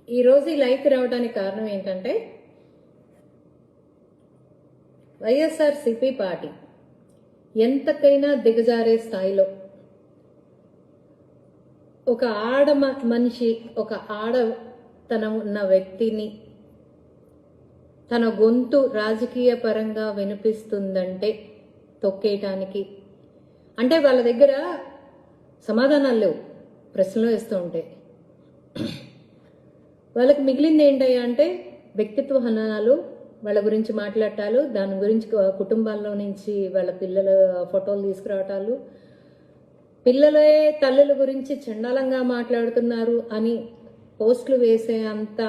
ఈరోజు ఈ లైవ్కి రావడానికి కారణం ఏంటంటే వైఎస్ఆర్సీపీ పార్టీ ఎంతకైనా దిగజారే స్థాయిలో ఒక ఆడ మనిషి, ఒక ఆడతనం ఉన్న వ్యక్తిని తన గొంతు రాజకీయ పరంగా వినిపిస్తుందంటే తొక్కేయటానికి, అంటే వాళ్ళ దగ్గర సమాధానాలు లేవు, ప్రశ్నలు వేస్తూ ఉంటే వాళ్ళకి మిగిలింది ఏంటయ్యా అంటే వ్యక్తిత్వ హననాలు, వాళ్ళ గురించి మాట్లాడటాలు, దాని గురించి కుటుంబాల్లో నుంచి వాళ్ళ పిల్లల ఫోటోలు తీసుకురావటాలు, పిల్లలే తల్లుల గురించి చండాలంగా మాట్లాడుతున్నారు అని పోస్టులు వేసే అంత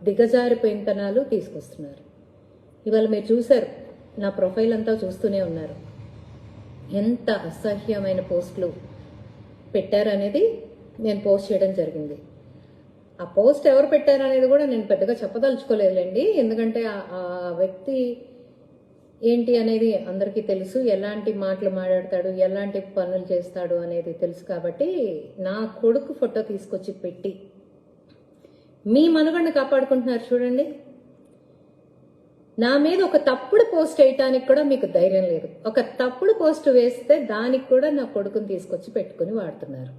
దిగజారిపోయినతనాలు తీసుకొస్తున్నారు. ఇవాళ మీరు చూశారు, నా ప్రొఫైల్ అంతా చూస్తూనే ఉన్నారు, ఎంత అసహ్యమైన పోస్టులు పెట్టారనేది నేను పోస్ట్ చేయడం జరిగింది. ఆ పోస్ట్ ఎవరు పెట్టారనేది కూడా నేను పెద్దగా చెప్పదలుచుకోలేదులేండి, ఎందుకంటే ఆ వ్యక్తి ఏంటి అనేది అందరికీ తెలుసు, ఎలాంటి మాటలు మాట్లాడతాడు, ఎలాంటి పనులు చేస్తాడు అనేది తెలుసు. కాబట్టి నా కొడుకు ఫోటో తీసుకొచ్చి పెట్టి మీ మనుగడను కాపాడుకుంటున్నారు చూడండి. నా మీద ఒక తప్పుడు పోస్ట్ వేయటానికి కూడా మీకు ధైర్యం లేదు. ఒక తప్పుడు పోస్ట్ వేస్తే దానికి కూడా నా కొడుకుని తీసుకొచ్చి పెట్టుకుని వాడుతున్నారు.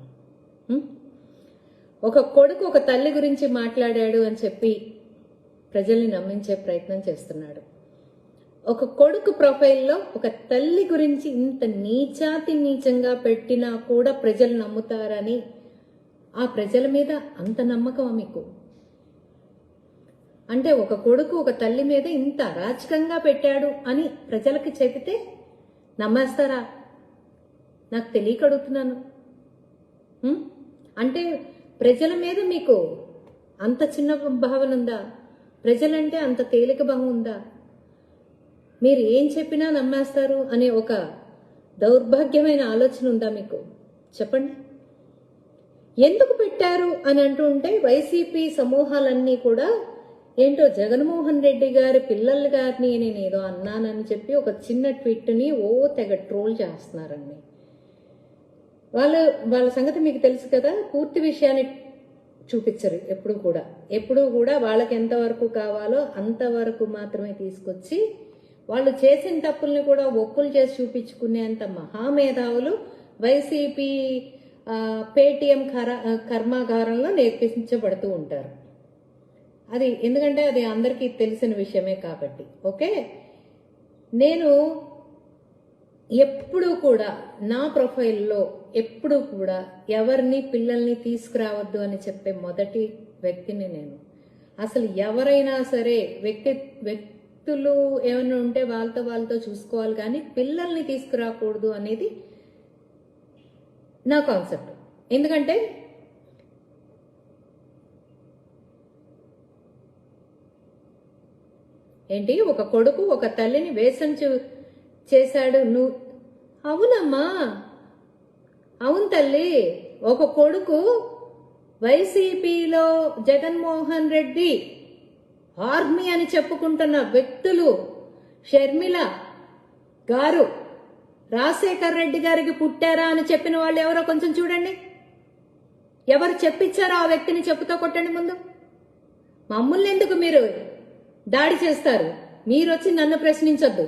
ఒక కొడుకు ఒక తల్లి గురించి మాట్లాడాడు అని చెప్పి ప్రజల్ని నమ్మించే ప్రయత్నం చేస్తున్నాడు. ఒక కొడుకు ప్రొఫైల్లో ఒక తల్లి గురించి ఇంత నీచాతి నీచంగా పెట్టినా కూడా ప్రజలు నమ్ముతారని, ఆ ప్రజల మీద అంత నమ్మకమా మీకు? అంటే ఒక కొడుకు ఒక తల్లి మీద ఇంత అరాచకంగా పెట్టాడు అని ప్రజలకి చెబితే నమ్మేస్తారా? నాకు తెలియక అడుగుతున్నాను. అంటే ప్రజల మీద మీకు అంత చిన్న భావన ఉందా? ప్రజలంటే అంత తేలిక భావం ఉందా? మీరు ఏం చెప్పినా నమ్మేస్తారు అనే ఒక దౌర్భాగ్యమైన ఆలోచన ఉందా మీకు? చెప్పండి. ఎందుకు పెట్టారు అని అంటూ ఉంటే వైసీపీ సమూహాలన్నీ కూడా ఏంటో జగన్మోహన్ రెడ్డి గారి పిల్లల గారిని నేను ఏదో అన్నానని చెప్పి ఒక చిన్న ట్వీట్ని తెగ ట్రోల్ చేస్తున్నారండి. వాళ్ళ సంగతి మీకు తెలుసు కదా, పూర్తి విషయాన్ని చూపించరు ఎప్పుడు కూడా వాళ్ళకి ఎంతవరకు కావాలో అంతవరకు మాత్రమే తీసుకొచ్చి వాళ్ళు చేసిన తప్పుల్ని కూడా ఒప్పులు చేసి చూపించుకునేంత మహామేధావులు వైసీపీ పేటీఎం కర్మాగారంలో నేర్పించబడుతూ ఉంటారు. అది ఎందుకంటే అది అందరికీ తెలిసిన విషయమే కాబట్టి. ఓకే, నేను ఎప్పుడు కూడా నా ప్రొఫైల్లో ఎప్పుడు కూడా ఎవరిని పిల్లల్ని తీసుకురావద్దు అని చెప్పే మొదటి వ్యక్తిని నేను. అసలు ఎవరైనా సరే వ్యక్తులు ఏమైనా ఉంటే వాళ్ళతో చూసుకోవాలి, కానీ పిల్లల్ని తీసుకురాకూడదు అనేది నా కాన్సెప్ట్. ఎందుకంటే ఏంటి, ఒక కొడుకు ఒక తల్లిని వేసం చేశాడు. నువ్వు అవునమ్మా, అవును తల్లి. ఒక కొడుకు వైసీపీలో జగన్మోహన్ రెడ్డి ఆర్మీ అని చెప్పుకుంటున్న వ్యక్తులు షర్మిల గారు రాజశేఖర్ రెడ్డి గారికి పుట్టారా అని చెప్పిన వాళ్ళు ఎవరో కొంచెం చూడండి. ఎవరు చెప్పించారో ఆ వ్యక్తిని చెప్పుతో కొట్టండి ముందు. మమ్మల్ని ఎందుకు మీరు దాడి చేస్తారు? మీరు వచ్చి నన్ను ప్రశ్నించొద్దు.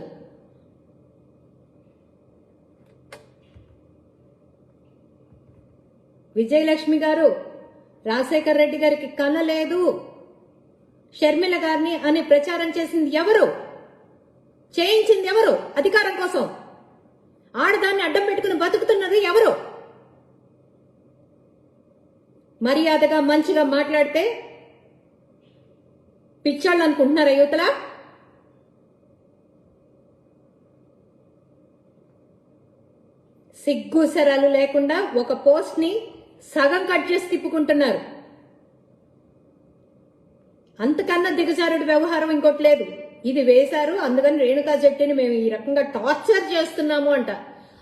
విజయలక్ష్మి గారు రాజశేఖర్ రెడ్డి గారికి కనలేదు, షర్మిల గారిని అని ప్రచారం చేసింది ఎవరు? చేయించింది ఎవరు? అధికారం కోసం ఆడదాన్ని అడ్డం పెట్టుకుని బతుకుతున్నది ఎవరు? మర్యాదగా మంచిగా మాట్లాడితే పిచ్చోళ్ళు అనుకుంటున్నారా యువతల? సిగ్గు శరాలు లేకుండా ఒక పోస్ట్ ని సగం కట్ చేసి తిప్పుకుంటున్నారు. అంతకన్నా దిగజారుడు వ్యవహారం ఇంకోటి లేదు. ఇది వేశారు, అందుకని రేణుకా జట్టిని మేము ఈ రకంగా టార్చర్ చేస్తున్నాము అంట.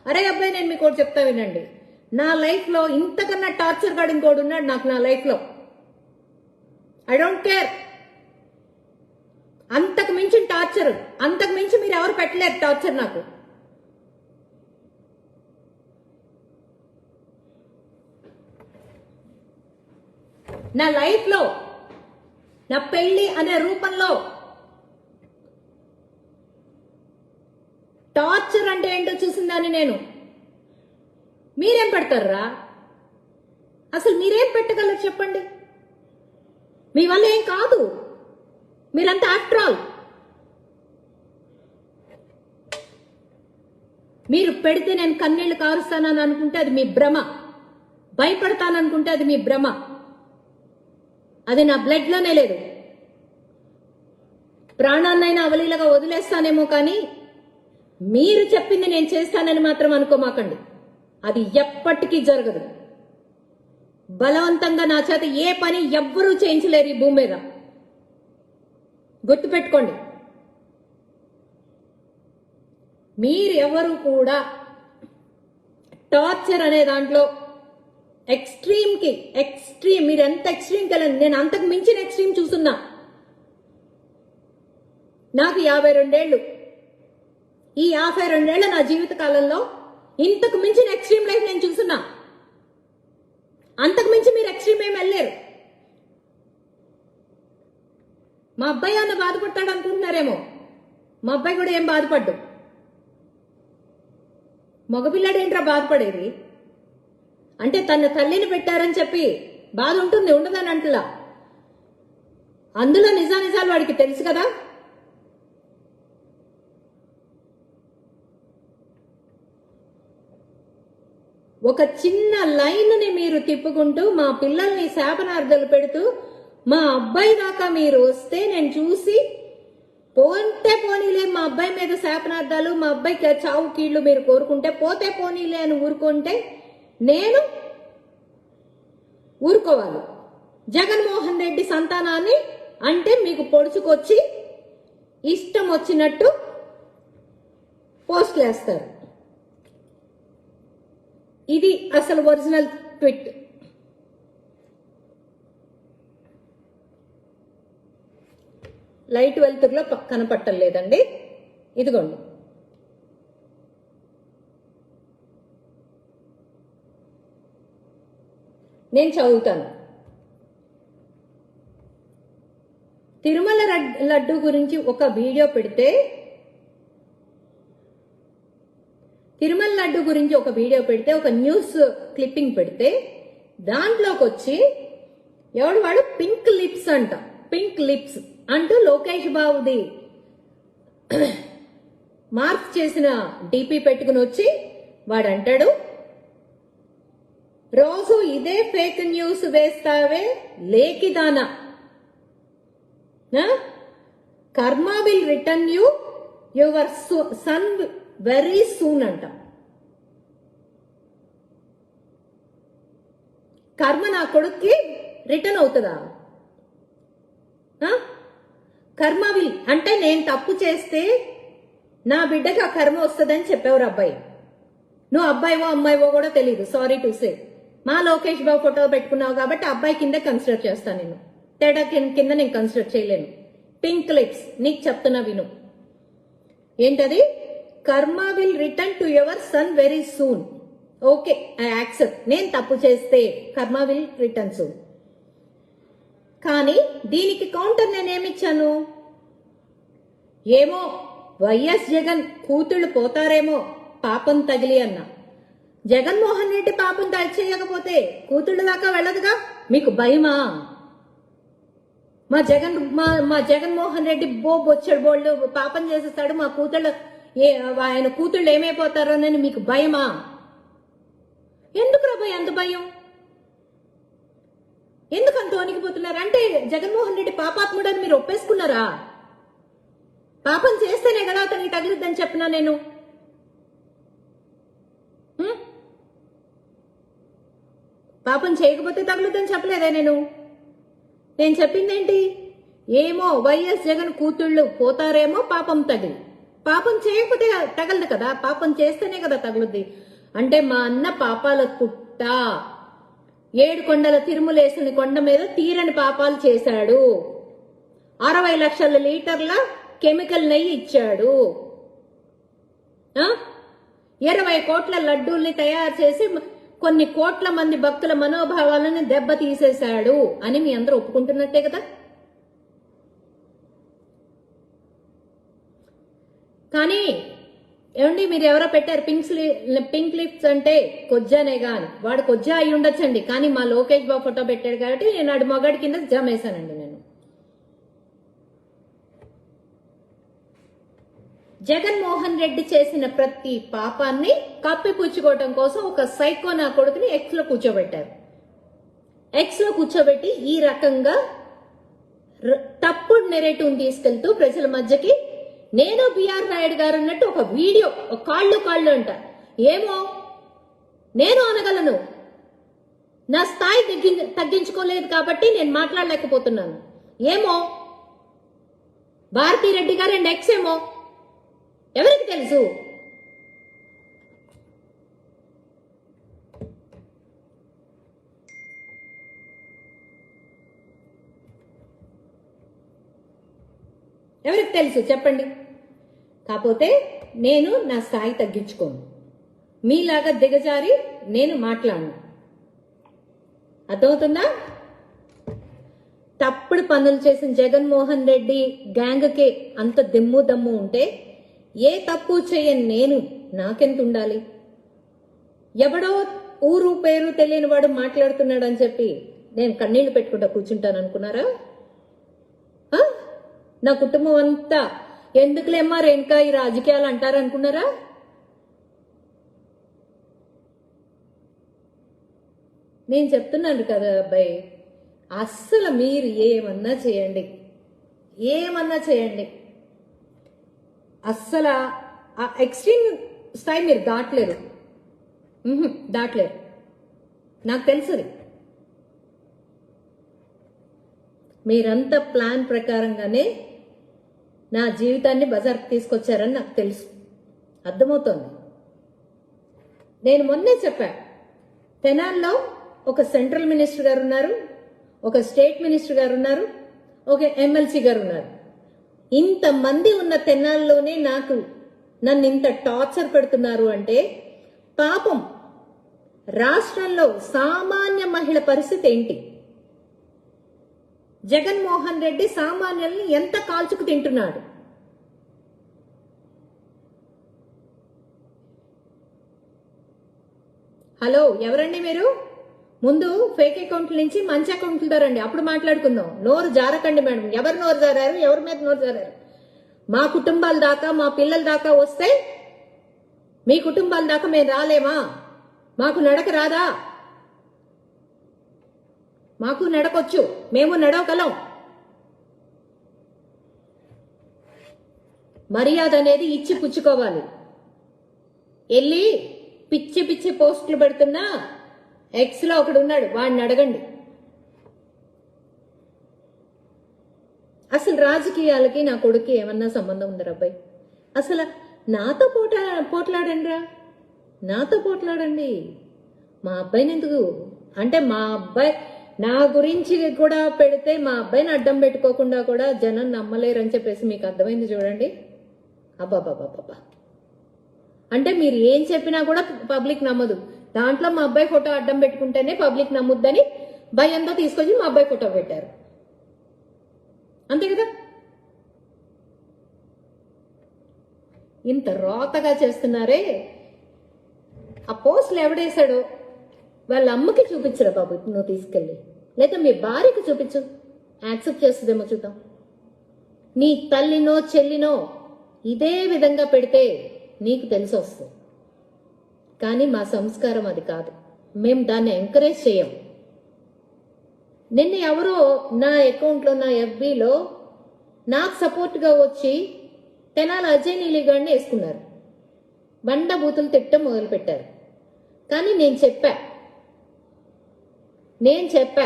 అరే అబ్బాయి, నేను మీకు ఒకటి చెప్తా వినండి. నా లైఫ్ లో ఇంతకన్నా టార్చర్ గాడు ఇంకోటి ఉన్నాడు నాకు నా లైఫ్ లో. I don't care. అంతకు మించిన టార్చర్, అంతకు మించి మీరు ఎవరు పెట్టలేరు టార్చర్ నాకు. నా లైఫ్ లో నా పెళ్లి అనే రూపంలో టార్చర్ అంటే ఏంటో చూసిందాన్ని నేను. మీరేం పెడతారా? అసలు మీరేం పెట్టగలరు చెప్పండి? మీ వల్ల ఏం కాదు. మీరంతా ఆఫ్టర్ ఆల్ మీరు పెడితే నేను కన్నీళ్లు కారుస్తానని అనుకుంటే అది మీ భ్రమ. భయపడతాననుకుంటే అది మీ భ్రమ. అది నా బ్లడ్ లోనే లేదు. ప్రాణాన్నైనా అవలీలగా వదిలేస్తానేమో కానీ మీరు చెప్పింది నేను చేస్తానని మాత్రం అనుకోమాకండి. అది ఎప్పటికీ జరగదు. బలవంతంగా నా చేత ఏ పని ఎవ్వరూ చేయించలేరు ఈ భూమి మీద. గుర్తుపెట్టుకోండి. మీరు ఎవరు కూడా టార్చర్ అనే దాంట్లో ఎక్స్ట్రీమ్ మీరు ఎంత ఎక్స్ట్రీమ్కి వెళ్ళండి. నేను అంతకు మించిన ఎక్స్ట్రీమ్ చూస్తున్నా. నాకు 52 ఏళ్ళు. ఈ 52 ఏళ్ల నా జీవిత కాలంలో ఇంతకు మించిన ఎక్స్ట్రీమ్ లైఫ్ నేను చూస్తున్నా. అంతకు మించి మీరు ఎక్స్ట్రీమ్ ఏమి వెళ్ళలేరు. మా అబ్బాయి అన్న బాధపడతాడు అనుకుంటున్నారేమో. మా అబ్బాయి కూడా ఏం బాధపడ్డు. మగపిల్లాడు ఏంట్రా బాధపడేది? అంటే తన తల్లిని పెట్టారని చెప్పి బాధ ఉంటుంది, ఉండదని అంటలా. అందులో నిజానిజాలు వాడికి తెలుసు కదా. ఒక చిన్న లైన్ని మీరు తిప్పుకుంటూ మా పిల్లల్ని శాపనార్థాలు పెడుతూ మా అబ్బాయి దాకా మీరు వస్తే నేను చూసి పోతే పోనీలే, మా అబ్బాయి మీద శాపనార్థాలు, మా అబ్బాయికి చావు కీళ్లు మీరు కోరుకుంటే పోతే పోనీలే అని ఊరుకుంటే నేను ఊరుకోవాలి. జగన్మోహన్ రెడ్డి సంతానాన్ని అంటే మీకు పొడుచుకొచ్చి ఇష్టం వచ్చినట్టు పోస్టులు వేస్తారు. ఇది అసలు ఒరిజినల్ ట్విట్. లైట్ వెలుతురులో కనపట్టలేదండి. ఇదిగోండి. నేను చదువుతాను. తిరుమల లడ్డు గురించి ఒక వీడియో పెడితే, ఒక న్యూస్ క్లిప్పింగ్ పెడితే దాంట్లోకి వచ్చి ఎవడు వాడు పింక్ లిప్స్ అంటూ లోకేష్ బాబుది మార్క్ చేసిన డిపి పెట్టుకుని వచ్చి వాడు అంటాడు, రోజు ఇదే ఫేక్ న్యూస్ వేస్తావే లేకిదానా, కర్మ will return you your son very soon అంట. కర్మ నా కొడుక్కి రిటర్న్ అవుతుందా? కర్మ విల్ అంటే నేను తప్పు చేస్తే నా బిడ్డకి ఆ కర్మ వస్తుందని చెప్పేవారు అబ్బాయి. నువ్వు అబ్బాయివో అమ్మాయివో కూడా తెలియదు, సారీ టు సే. మా లోకేష్ బాబు ఫోటో పెట్టుకున్నావు కాబట్టి అబ్బాయి కింద కన్సిడర్ చేస్తాను. నేను తేడా కింద నేను కన్సిడర్ చేయలేను. పింక్ లిప్స్ నీకు చెప్తున్నా విను. ఏంటది? కర్మ will return to your son very soon. Okay, I accept. నేను తప్పు చేస్తే కర్మ విల్ రిటర్న్ సూన్. కానీ దీనికి కౌంటర్ నేనేమిచ్చాను? ఏమో వైఎస్ జగన్ కూతుళ్ళు పోతారేమో పాపం తగిలి అన్నా. జగన్మోహన్ రెడ్డి పాపం చేయకపోతే కూతుళ్ళ దాకా వెళ్ళదుగా. మీకు భయమా? మా జగన్మోహన్ రెడ్డి బొచ్చడు బోళ్ళు పాపం చేసేస్తాడు, మా కూతుళ్ళు ఆయన కూతుళ్ళు ఏమైపోతారోనని మీకు భయమా? ఎందుకు రాబాయ్ అంత భయం? ఎందుకు అంత వణికిపోతున్నారు? అంటే జగన్మోహన్ రెడ్డి పాపాత్ముడని మీరు ఒప్పేసుకున్నారా? పాపం చేస్తేనే కదా అతనికి తగిలిద్దని చెప్పినా నేను. పాపం చేయకపోతే తగులుద్దని చెప్పలేదా నేను? నేను చెప్పిందేంటి? ఏమో వైఎస్ జగన్ కూతుళ్ళు పోతారేమో పాపం తగిలి. పాపం చేయకపోతే తగలదు కదా, పాపం చేస్తేనే కదా తగులుద్ది. అంటే మా అన్న పాపాల పుట్ట. 7 కొండల తిరుమలేసుని కొండ మీద తీరని పాపాలు చేశాడు. 60 లక్షల లీటర్ల కెమికల్ నెయ్యి ఇచ్చాడు. 20 కోట్ల లడ్డూల్ని తయారు చేసి కొన్ని కోట్ల మంది భక్తుల మనోభావాలను దెబ్బతీసేశాడు అని మీ అందరూ ఒప్పుకుంటున్నట్టే కదా. కానీ ఏమండి మీరు ఎవరో పెట్టారు పింక్ లిప్స్ అంటే కొజ్జానేగా అని. వాడు కొజ్జా అయి ఉండొచ్చండి, కానీ మా లోకేష్ బాబు ఫోటో పెట్టాడు కాబట్టి నేను ఆడు మగాడి కింద జమేశానండి. నేను జగన్మోహన్ రెడ్డి చేసిన ప్రతి పాపాన్ని కప్పిపుచ్చుకోవటం కోసం ఒక సైకో నా కొడుకుని ఎక్స్ లో కూర్చోబెట్టారు. ఎక్స్ లో కూర్చోబెట్టి ఈ రకంగా తప్పుడు నెరేటివ్ తీసుకెళ్తూ ప్రజల మధ్యకి నేను బిఆర్ నాయుడు గారు అన్నట్టు ఒక వీడియో కాళ్ళు అంట. ఏమో నేను అనగలను, నా స్థాయి తగ్గించుకోలేదు కాబట్టి నేను మాట్లాడలేకపోతున్నాను. ఏమో భారతీరెడ్డి గారు అండ్ ఎక్స్ ఏమో ఎవరికి తెలుసు. ఎవరికి తెలుసు చెప్పండి. కాకపోతే నేను నా స్థాయి తగ్గించుకోను, మీలాగా దిగజారి నేను మాట్లాడను. అర్థమవుతుందా? తప్పుడు పనులు చేసిన జగన్మోహన్ రెడ్డి గ్యాంగ్కి అంత దమ్ము ఉంటే ఏ తప్పు చేయని నేను నాకెంత ఉండాలి? ఎవడో ఊరు పేరు తెలియని వాడు మాట్లాడుతున్నాడని చెప్పి నేను కన్నీళ్లు పెట్టుకుంటా కూర్చుంటాను అనుకున్నారా? నా కుటుంబం అంతా ఎందుకులేమ్మా రేణుకా ఈ రాజకీయాలు అంటారు అనుకున్నారా? నేను చెప్తున్నాను కదా అబ్బాయి, అస్సలు మీరు ఏమన్నా చేయండి, అస్సలు ఆ ఎక్స్ట్రీమ్ స్థాయి మీరు దాటలేరు. నాకు తెలుసు మీరంతా ప్లాన్ ప్రకారంగానే నా జీవితాన్ని బజార్కి తీసుకొచ్చారని నాకు తెలుసు, అర్థమవుతోంది. నేను మొన్నే చెప్పా, తెనాల్లో ఒక సెంట్రల్ మినిస్టర్ గారు ఉన్నారు, ఒక స్టేట్ మినిస్టర్ గారు ఉన్నారు, ఒక ఎమ్మెల్సీ గారు ఉన్నారు. ఇంతమంది ఉన్న తెనాల్లోనే నన్ను ఇంత టార్చర్ పెడుతున్నారు అంటే పాపం రాష్ట్రంలో సామాన్య మహిళ పరిస్థితి ఏంటి? జగన్మోహన్ రెడ్డి సామాన్యుల్ని ఎంత కాల్చుకు తింటున్నాడు? హలో, ఎవరండి మీరు? ముందు ఫేక్ అకౌంట్ల నుంచి మంచి అకౌంట్లు రండి, అప్పుడు మాట్లాడుకుందాం. నోరు జారకండి మేడం. ఎవరు నోరు జారారు? ఎవరి మీద నోరు జారారు? మా కుటుంబాల దాకా, మా పిల్లల దాకా వస్తే మీ కుటుంబాల దాకా మేము రాలేమా? మాకు నడక రాదా? మాకు నడకొచ్చు, మేము నడవగలం. మర్యాద అనేది ఇచ్చి పుచ్చుకోవాలి. వెళ్ళి పిచ్చి పోస్టులు పెడుతున్నా ఎక్స్ లో ఒకడు ఉన్నాడు, వాడిని అడగండి. అసలు రాజకీయాలకి నా కొడుకు ఏమన్నా సంబంధం ఉందరా అబ్బాయి? అసలు నాతో పోట్లాడండి. మా అబ్బాయిని ఎందుకు అంటే, మా అబ్బాయి నా గురించి కూడా పెడితే మా అబ్బాయిని అడ్డం పెట్టుకోకుండా కూడా జనం నమ్మలేరని చెప్పేసి మీకు అర్థమైంది చూడండి. అబ్బాబాబాబా అంటే మీరు ఏం చెప్పినా కూడా పబ్లిక్ నమ్మదు. దాంట్లో మా అబ్బాయి ఫోటో అడ్డం పెట్టుకుంటేనే పబ్లిక్ నమ్ముద్దని భయంతో తీసుకొచ్చి మా అబ్బాయి ఫోటో పెట్టారు, అంతే కదా? ఇంత రోతగా చేస్తున్నారే. ఆ పోస్టులు ఎవడేశాడో వాళ్ళ అమ్మకి చూపించరా బాబు, నువ్వు తీసుకెళ్ళి, లేదా మీ భార్యకి చూపించు, యాక్సెప్ట్ చేస్తుందేమో చూద్దాం. నీ తల్లినో చెల్లినో ఇదే విధంగా పెడితే నీకు తెలిసి వస్తుంది. కానీ మా సంస్కారం అది కాదు, మేము దాన్ని ఎంకరేజ్ చేయం. నిన్న ఎవరో నా అకౌంట్లో, నా ఎఫ్బీలో నాకు సపోర్ట్గా వచ్చి తెనాల అజయ్ నీలిగాడిని వేసుకున్నారు, బండ బూతులు తిట్టడం మొదలుపెట్టారు. కానీ నేను చెప్పా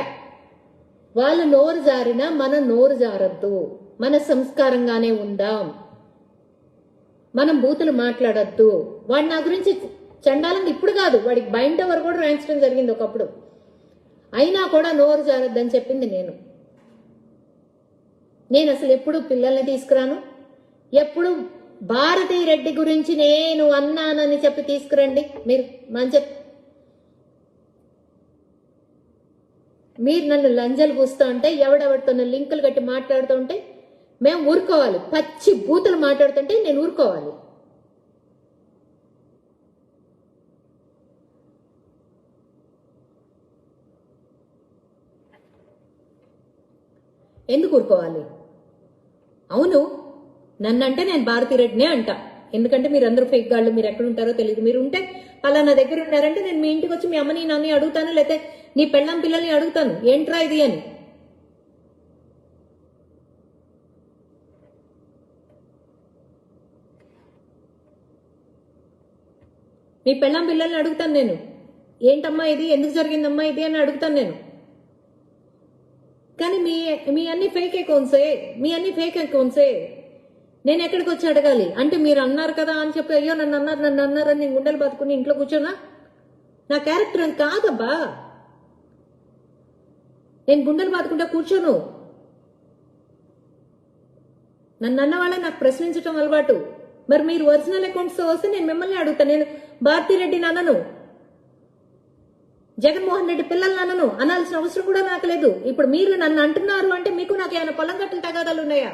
వాళ్ళు నోరు జారినా మనం నోరు జారద్దు, మన సంస్కారంగానే ఉందాం, మనం బూతులు మాట్లాడద్దు. వాడు నా గురించి చండాలంగా ఇప్పుడు కాదు, వాడికి బైండ్ ఓవర్ కూడా రాయించడం జరిగింది ఒకప్పుడు, అయినా కూడా నోరు జారద్దని చెప్పింది నేను అసలు ఎప్పుడు పిల్లల్ని తీసుకురాను. ఎప్పుడు భారతీ రెడ్డి గురించి నేను అన్నానని చెప్పి తీసుకురండి. మీరు నన్ను లంజలు పూస్తూ ఉంటే, ఎవడెవడితో లింకులు కట్టి మాట్లాడుతూ ఉంటే మేము ఊరుకోవాలి. పచ్చి బూతులు మాట్లాడుతుంటే నేను ఊరుకోవాలి. ఎందుకు ఊరుకోవాలి? అవును, నన్నంటే నేను భారతిరెడ్డినే అంటా. ఎందుకంటే మీరు అందరూ ఫేక్ గాళ్ళు, మీరు ఎక్కడ ఉంటారో తెలియదు. మీరు ఉంటే పలానా దగ్గర ఉన్నారంటే నేను మీ ఇంటికి వచ్చి మీ అమ్మని నాన్ని అడుగుతాను, లేకపోతే నీ పెళ్ళాం పిల్లల్ని అడుగుతాను ఏంట్రా ఇది అని. మీ పెళ్ళాం పిల్లల్ని అడుగుతాను నేను, ఏంటమ్మా ఇది, ఎందుకు జరిగిందమ్మా ఇది అని అడుగుతాను నేను. కానీ మీ అన్ని ఫేక్ అకౌంట్సే. నేను ఎక్కడికి వచ్చి అడగాలి? అంటే మీరు అన్నారు కదా అని చెప్పి అయ్యో నన్ను అన్నారని నేను గుండెలు బతుకుని ఇంట్లో కూర్చోనా? నా క్యారెక్టర్ అది కాదబ్బా. నేను గుండెలు బాదుకుంటా కూర్చోను. నన్ను అన్న వాళ్ళ నాకు ప్రశ్నించడం అలవాటు. మరి మీరు ఒరిజినల్ అకౌంట్స్ వస్తే నేను మిమ్మల్ని అడుగుతాను. నేను భారతిరెడ్డిని అనను, జగన్మోహన్ రెడ్డి పిల్లల్ని అనను, అనాల్సిన అవసరం కూడా నాకు లేదు. ఇప్పుడు మీరు నన్ను అంటున్నారు అంటే మీకు నాకు ఏమైనా పొలం గట్టుల తగాదాలు ఉన్నాయా?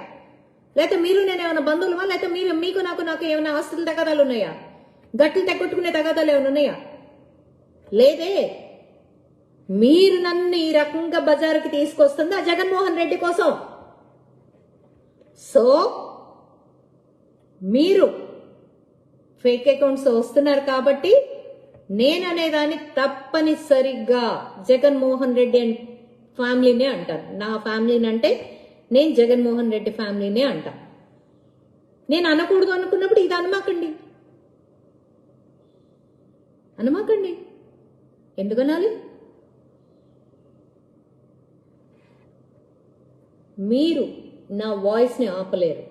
లేకపోతే మీరు నేను ఏమైనా బంధువులమా? లేకపోతే మీకు నాకు ఏమైనా ఆస్తుల తగాదాలు ఉన్నాయా? గట్లు తెగొట్టుకునే తగాదాలు ఏమైనా ఉన్నాయా? లేదే. మీరు నన్ను ఈ రకంగా బజారుకి తీసుకొస్తుంది ఆ జగన్మోహన్ రెడ్డి కోసం. సో మీరు ఫేక్ అకౌంట్స్ వస్తున్నారు కాబట్టి నేననేదాన్ని తప్పనిసరిగా జగన్మోహన్ రెడ్డి అండ్ ఫ్యామిలీనే అంటాను. నా ఫ్యామిలీని అంటే నేను జగన్మోహన్ రెడ్డి ఫ్యామిలీనే అంటా. నేను అనకూడదు అనుకున్నప్పుడు ఇది అనమాకండి. ఎందుకనాలి? మీరు నా వాయిస్ని ఆపలేరు,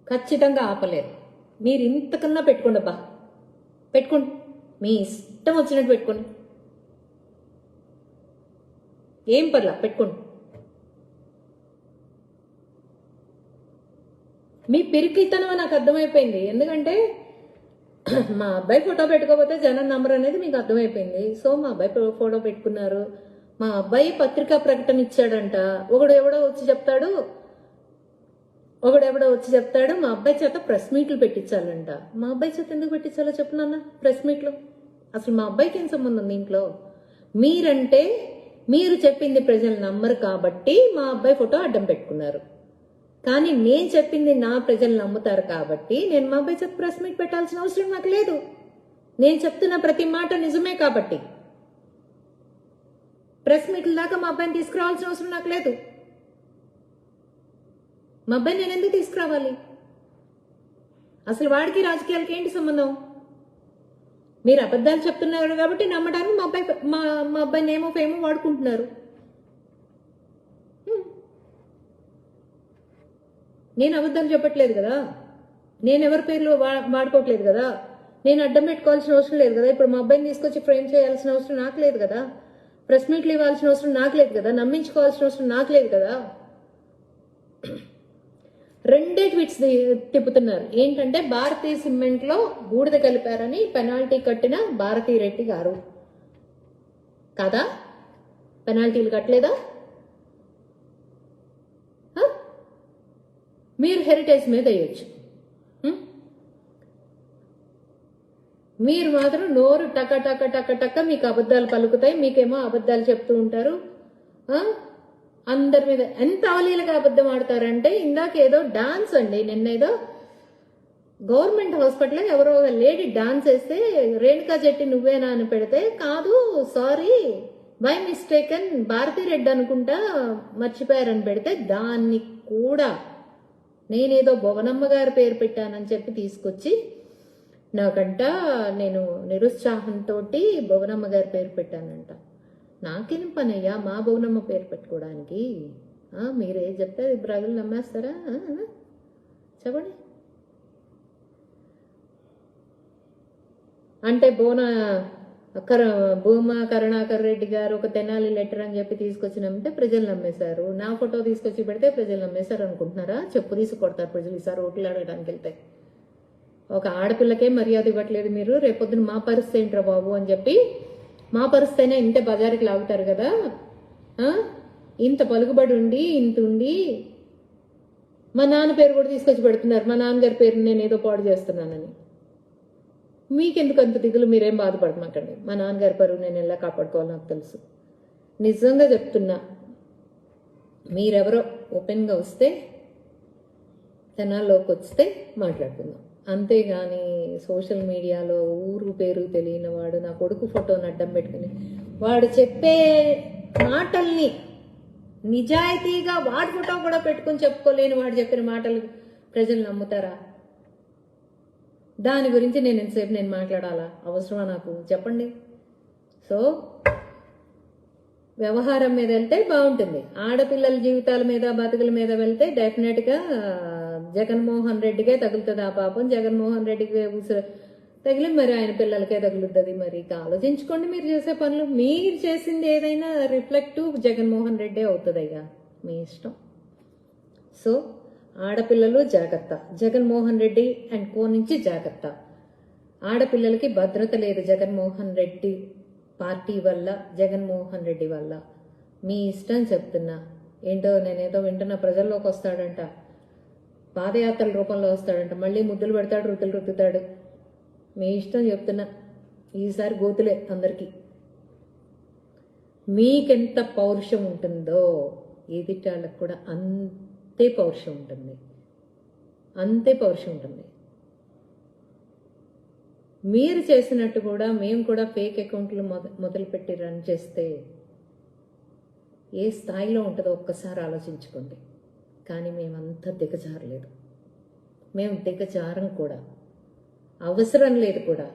ఖచ్చితంగా ఆపలేరు. మీరు ఇంతకన్నా పెట్టుకోండి అబ్బా, పెట్టుకోండి, మీ ఇష్టం వచ్చినట్టు పెట్టుకోండి, ఏం పర్లా పెట్టుకోండి. మీ పిరికితనం నాకు అర్థమైపోయింది. ఎందుకంటే మా అబ్బాయి ఫోటో పెట్టుకోకపోతే జగన్ నంబర్ అనేది మీకు అర్థమైపోయింది. సో మా అబ్బాయి ఫోటో పెట్టుకున్నారు. మా అబ్బాయి పత్రికా ప్రకటన ఇచ్చాడంట. ఒకడు ఎవడో వచ్చి చెప్తాడు మా అబ్బాయి చేత ప్రెస్ మీట్లు పెట్టించాలంట. మా అబ్బాయి చేత ఎందుకు పెట్టించాలో చెప్పు నాన్న. ప్రెస్ మీట్లు అసలు మా అబ్బాయికి ఏం సంబంధం దీంట్లో? మీరంటే మీరు చెప్పింది ప్రజలు నమ్మరు కాబట్టి మా అబ్బాయి ఫోటో అడ్డం పెట్టుకున్నారు. కానీ నేను చెప్పింది నా ప్రజలు నమ్ముతారు కాబట్టి నేను మా అబ్బాయి చేత ప్రెస్ మీట్ పెట్టాల్సిన అవసరం నాకు లేదు. నేను చెప్తున్న ప్రతి మాట నిజమే కాబట్టి ప్రెస్ మీట్ల దాకా మా అబ్బాయిని తీసుకురావాల్సిన అవసరం నాకు లేదు. మా అబ్బాయిని నేను ఎందుకు తీసుకురావాలి? అసలు వాడికి రాజకీయాలకి ఏంటి సంబంధం? మీరు అబద్ధాలు చెప్తున్నారు కాబట్టి నమ్మడానికి మా అబ్బాయిని ఏమో ఫేమో వాడుకుంటున్నారు. నేను అబద్ధాలు చెప్పట్లేదు కదా, నేను ఎవరి పేర్లు వాడుకోవట్లేదు కదా, నేను అడ్డం పెట్టుకోవాల్సిన అవసరం లేదు కదా. ఇప్పుడు మా అబ్బాయిని తీసుకొచ్చి ఫ్రేమ్ చేయాల్సిన అవసరం నాకు లేదు కదా, ప్రెస్ మీట్లు ఇవ్వాల్సిన అవసరం నాకు లేదు కదా, నమ్మించుకోవాల్సిన అవసరం నాకు లేదు కదా. రెండే ట్వీట్స్ తిప్పుతున్నారు. ఏంటంటే భారతీయ సిమెంట్ లో బూడిద కలిపారని పెనాల్టీ కట్టిన భారతీ రెడ్డి గారు కదా, పెనాల్టీలు కట్టలేదా? మీరు హెరిటేజ్ మీద వేయొచ్చు, మీరు మాత్రం నోరు టక టక టక టక మీకు అబద్ధాలు పలుకుతాయి. మీకేమో అబద్ధాలు చెప్తూ ఉంటారు. అందరి మీద ఎంత అవలీలగా అబద్ధం ఆడతారంటే, ఇందాక ఏదో డాన్స్ అండి, నిన్నేదో గవర్నమెంట్ హాస్పిటల్లో ఎవరో లేడీ డాన్స్ వేస్తే రేణుకా జెట్టి నువ్వేనా అని పెడితే, కాదు sorry by mistaken Bharathi Reddy అనుకుంటా మర్చిపోయారని పెడితే, దాన్ని కూడా నేనేదో భువనమ్మ గారి పేరు పెట్టానని చెప్పి తీసుకొచ్చి నాకంట నేను నిరుత్సాహంతో భువనమ్మ గారి పేరు పెట్టానంట. నాకేం పనయ్యా మా భువనమ్మ పేరు పెట్టుకోవడానికి? మీరే చెప్తే ప్రజలు నమ్మేస్తారా? చెప్పండి. అంటే భూమా కరుణాకర్ రెడ్డి గారు ఒక తెనాలి లెటర్ అని చెప్పి తీసుకొచ్చి నమ్మితే ప్రజలు నమ్మేశారు. నా ఫోటో తీసుకొచ్చి పెడితే ప్రజలు నమ్మేశారు అనుకుంటున్నారా? చెప్పు తీసి కొడతారు ప్రజలు ఈసారి ఓట్లు అడగడానికి వెళ్తే. ఒక ఆడపిల్లకే మర్యాద ఇవ్వట్లేదు మీరు, రేపొద్దున మా పరిస్థితి ఏంట్రా బాబు అని చెప్పి మా పరిస్థితి అయినా ఇంతే బజారుకి లాగుతారు కదా. ఇంత పలుకుబడి ఉండి ఇంత ఉండి మా నాన్న పేరు కూడా తీసుకొచ్చి పెడుతున్నారు, మా నాన్నగారి పేరు నేను ఏదో పాడు చేస్తున్నానని. మీకెందుకు అంత దిగులు? మీరేం బాధపడమాకండి. మా నాన్నగారి పరువు నేను ఎలా కాపాడుకోవాలో నాకు తెలుసు. నిజంగా చెప్తున్నా, మీరెవరో ఓపెన్గా వస్తే, జనాల్లోకి వస్తే మాట్లాడుకుందాం. అంతేగాని సోషల్ మీడియాలో ఊరు పేరు తెలియని వాడు నా కొడుకు ఫోటోని అడ్డం పెట్టుకుని వాడు చెప్పే మాటల్ని నిజాయితీగా వాడి ఫోటో కూడా పెట్టుకుని చెప్పుకోలేని వాడు చెప్పిన మాటలు ప్రజలు నమ్ముతారా? దాని గురించి నేను ఎంతసేపు నేను మాట్లాడాలా? అవసరమా నాకు? చెప్పండి. సో వ్యవహారం మీద వెళ్తే బాగుంటుంది. ఆడపిల్లల జీవితాల మీద బతుకుల మీద వెళ్తే డెఫినెట్గా జగన్మోహన్ రెడ్డికే తగులుతుంది ఆ పాపం. జగన్మోహన్ రెడ్డికి తగిలి మరి ఆయన పిల్లలకే తగులుతుంది. మరి ఆలోచించుకోండి మీరు చేసే పనులు. మీరు చేసింది ఏదైనా రిఫ్లెక్ట్ జగన్మోహన్ రెడ్డే అవుతుంది. అయ్యా మీ ఇష్టం. సో ఆడపిల్లలు జాగ్రత్త. జగన్మోహన్ రెడ్డి అండ్ కో నుంచి జాగ్రత్త. ఆడపిల్లలకి భద్రత లేదు జగన్మోహన్ రెడ్డి పార్టీ వల్ల, జగన్మోహన్ రెడ్డి వల్ల. మీ ఇష్టం చెప్తున్నా. ఏంటో నేనేదో వింటున్నా, ప్రజల్లోకి వస్తాడంట, పాదయాత్రల రూపంలో వస్తాడంట, మళ్ళీ ముద్దులు పెడతాడు, రుద్దులు రుద్దుతాడు. మీ ఇష్టం చెప్తున్నా. ఈసారి గోతులే అందరికీ. మీకెంత పౌరుషం ఉంటుందో ఎదుటాళ్ళకు కూడా అంతే పౌరుషం ఉంటుంది, అంతే పౌరుషం ఉంటుంది. మీరు చేసినట్టు కూడా మేము కూడా ఫేక్ అకౌంట్లు మొదలుపెట్టి రన్ చేస్తే ఏ స్థాయిలో ఉంటుందో ఒక్కసారి ఆలోచించుకోండి. కానీ మేమంతా దిగజారలేదు, మేము దిగజారం కూడా. అవసరం లేదు కూడా,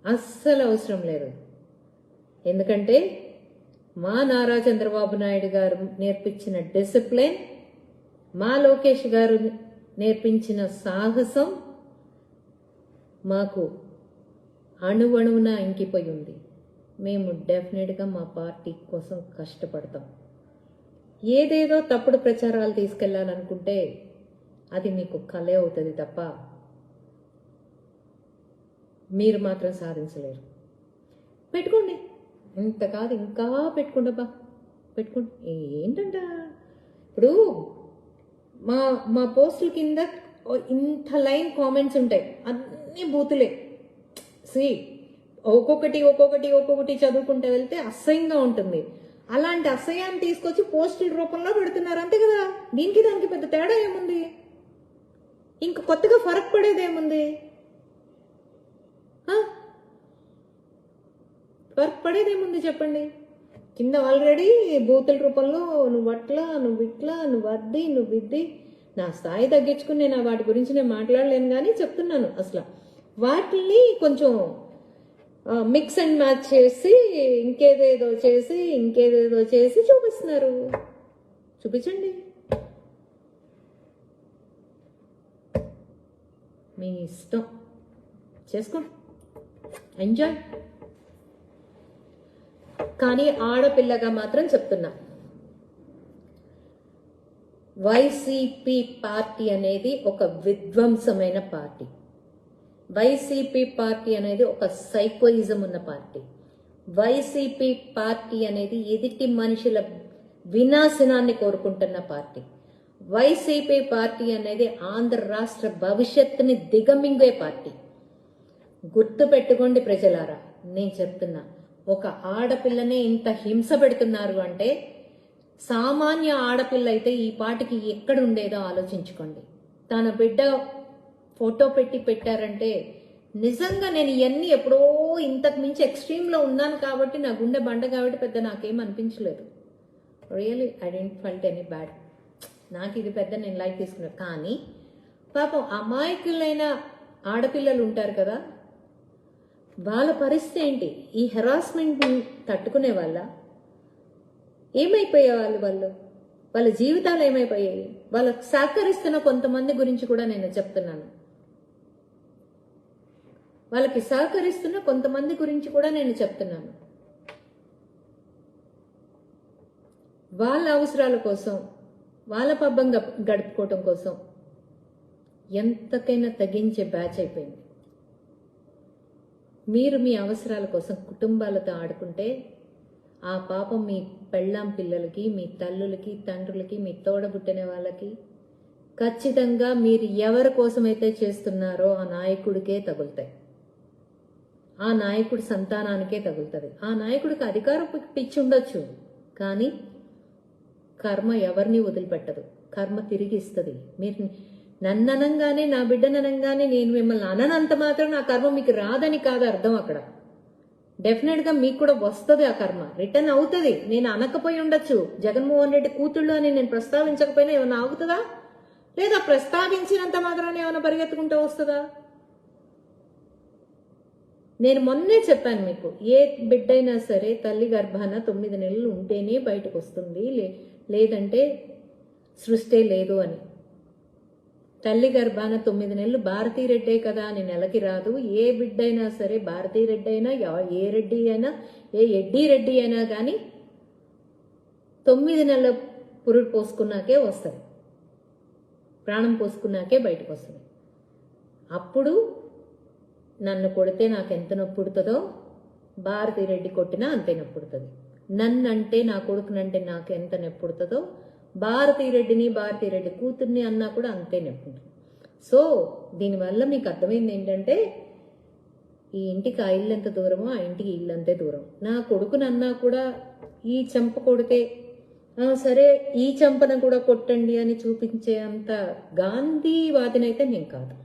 అస్సలు అవసరం లేదు. ఎందుకంటే మా నారా చంద్రబాబు నాయుడు గారు నేర్పించిన డిసిప్లిన్, మా లోకేష్ గారు నేర్పించిన సాహసం మాకు అణువణువున ఇంకిపోయి ఉంది. మేము డెఫినెట్గా మా పార్టీ కోసం కష్టపడతాం. ఏదేదో తప్పుడు ప్రచారాలు తీసుకెళ్లాలనుకుంటే అది మీకు కలే అవుతుంది తప్ప మీరు మాత్రం సాధించలేరు. పెట్టుకోండి, ఇంత కాదు ఇంకా పెట్టుకోండబ్బా, పెట్టుకోండి. ఏంటంట ఇప్పుడు మా పోస్టుల కింద ఇంత లైన్ కామెంట్స్ ఉంటాయి, అన్ని బూతులే. ఒక్కొక్కటి చదువుకుంటూ వెళ్తే అసహ్యంగా ఉంటుంది. అలాంటి అసహ్యాన్ని తీసుకొచ్చి పోస్టుల రూపంలో పెడుతున్నారు, అంతే కదా. దీనికి దానికి పెద్ద తేడా ఏముంది? ఇంక కొత్తగా ఫరక్ పడేదేముంది? ఫరక్ పడేదేముంది చెప్పండి? కింద ఆల్రెడీ బూతుల రూపంలో నువ్వు అట్లా, నువ్వు ఇట్లా, నువ్వు అద్ది, నువ్వు ఇద్ది. నా స్థాయి తగ్గించుకుని నేను వాటి గురించి నేను మాట్లాడలేను, కానీ చెప్తున్నాను. అసలు వాటిని కొంచెం మిక్స్ అండ్ మ్యాచ్ చేసి ఇంకేదేదో చేసి చూపిస్తున్నారు. చూపించండి, మీ ఇష్టం, చేసుకోండి, ఎంజాయ్. కానీ ఆడపిల్లగా మాత్రం చెప్తున్నా, వైసీపీ పార్టీ అనేది ఒక విధ్వంసమైన పార్టీ. వైసీపీ పార్టీ అనేది ఒక సైకోయిజం ఉన్న పార్టీ. వైసీపీ పార్టీ అనేది ఎదుటి మనుషుల వినాశనాన్ని కోరుకుంటున్న పార్టీ. వైసీపీ పార్టీ అనేది ఆంధ్ర రాష్ట్ర భవిష్యత్తుని దిగమింగే పార్టీ. గుర్తు పెట్టుకోండి ప్రజలారా, నేను చెప్తున్నా. ఒక ఆడపిల్లనే ఇంత హింస పెడుతున్నారు అంటే సామాన్య ఆడపిల్ల అయితే ఈ పాటికి ఎక్కడ ఉండేదో ఆలోచించుకోండి. తన బిడ్డ ఫోటో పెట్టారంటే నిజంగా నేను ఇవన్నీ ఎప్పుడో ఇంతకు మించి ఎక్స్ట్రీమ్లో ఉన్నాను కాబట్టి నా గుండె బండ కాబట్టి పెద్ద నాకేం అనిపించలేదు. Really I don't felt any bad. నాకు ఇది పెద్ద నేను లైక్ తీసుకున్నాను. కానీ పాపం అమాయకులైన ఆడపిల్లలు ఉంటారు కదా, వాళ్ళ పరిస్థితి ఏంటి? ఈ హెరాస్మెంట్ తట్టుకునే వాళ్ళ ఏమైపోయే వాళ్ళ జీవితాలు ఏమైపోయాయి? వాళ్ళకు సహకరిస్తున్న కొంతమంది గురించి కూడా నేను చెప్తున్నాను. వాళ్ళకి సహకరిస్తున్న కొంతమంది గురించి కూడా నేను చెప్తున్నాను. వాళ్ళ అవసరాల కోసం, వాళ్ళ పబ్బం గడుపుకోవటం కోసం ఎంతకైనా తగ్గించే బ్యాచ్ అయిపోయింది. మీరు మీ అవసరాల కోసం కుటుంబాలతో ఆడుకుంటే ఆ పాపం మీ పెళ్ళాం పిల్లలకి, మీ తల్లులకి, తండ్రులకి, మీ తోడబుట్టిన వాళ్ళకి ఖచ్చితంగా మీరు ఎవరి కోసమైతే చేస్తున్నారో ఆ నాయకుడికే తగులుతాయి, ఆ నాయకుడి సంతానానికే తగులుతుంది. ఆ నాయకుడికి అధికారం పిచ్చి ఉండొచ్చు, కానీ కర్మ ఎవరిని వదిలిపెట్టదు, కర్మ తిరిగి ఇస్తుంది. మీరు నన్ననంగానే, నా బిడ్డననంగానే నేను మిమ్మల్ని అననంత మాత్రం నా కర్మ మీకు రాదని కాదు అర్థం. అక్కడ డెఫినెట్గా మీకు కూడా వస్తుంది, ఆ కర్మ రిటర్న్ అవుతుంది. నేను అనకపోయి ఉండొచ్చు, జగన్మోహన్ రెడ్డి కూతుళ్ళు అని నేను ప్రస్తావించకపోయినా ఏమైనా ఆగుతుందా? లేదా ప్రస్తావించినంత మాత్రాన్ని ఏమైనా పరిగెత్తుకుంటూ వస్తుందా? నేను మొన్నే చెప్పాను మీకు, ఏ బిడ్డైనా సరే తల్లి గర్భాన 9 నెలలు ఉంటేనే బయటకు వస్తుంది, లేదంటే సృష్టి లేదు అని. తల్లి గర్భాన 9 నెలలు భారతీరెడ్డే కదా అని నెలకి రాదు. ఏ బిడ్డైనా సరే, భారతీరెడ్డి అయినా, ఏ రెడ్డి అయినా, ఏ ఎడ్డి రెడ్డి అయినా కానీ 9 నెలల పురుడు పోసుకున్నాకే వస్తుంది, ప్రాణం పోసుకున్నాకే బయటకు వస్తుంది. అప్పుడు నన్ను కొడితే నాకు ఎంత నొప్పి పుడుతుందో భారతీరెడ్డి కొట్టినా అంతే నొప్పి పుడుతుంది. నన్నంటే, నా కొడుకునంటే నాకు ఎంత నొప్పి పుడుతుందో భారతీరెడ్డి కూతుర్ని అన్నా కూడా అంతే నొప్పి ఉంటుంది. సో దీనివల్ల మీకు అర్థమైంది ఏంటంటే, ఈ ఇంటికి ఆ ఇల్లు ఎంత దూరమో ఆ ఇంటికి ఇల్లు అంతే దూరం. నా కొడుకునన్నా కూడా ఈ చెంప కొడితే సరే ఈ చెంపను కూడా కొట్టండి అని చూపించే అంత గాంధీవాదినైతే నేను కాదు.